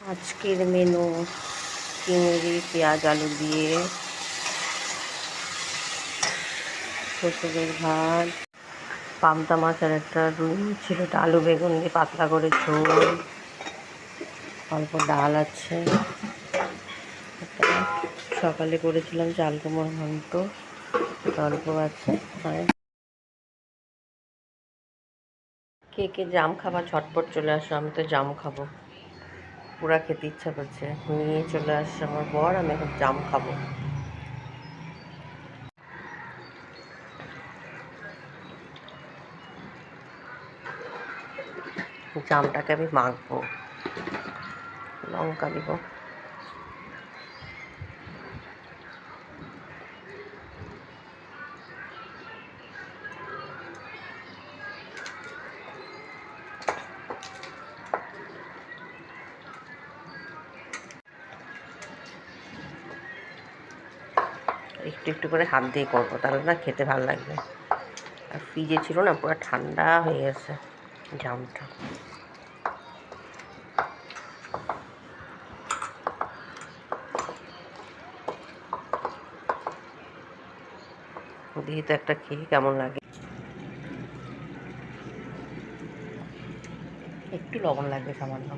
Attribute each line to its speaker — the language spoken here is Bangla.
Speaker 1: আজকের মেনু চিংড়ি পেঁয়াজ আলু দিয়ে শ্বশুরের ভাত, পাবদা মাছের একটা রুই ছিল, ওটা আলু বেগুন দিয়ে পাতলা করে ঝোল, অল্প ডাল আছে, সকালে করেছিলাম চাল কুমড়ো ঘন্ট, অল্প আছে। কে কে জাম খাবার ঝটপট চলে আসো, আমি তো জাম খাবো, পুরা খেতে ইচ্ছা করছে। নিয়ে চলে আসছে আমার বর, আমি এখন জাম খাবো। জামটাকে আমি মাখবো, লঙ্কা দিব, একটু একটু করে হাত দিয়ে করবো, তাহলে না খেতে ভালো লাগবে। আর ফ্রিজে ছিল না, পুরো ঠান্ডা হয়ে গেছে জামটা। দিয়ে তো একটা খেয়ে কেমন লাগে, একটু লবণ লাগবে সামান্য।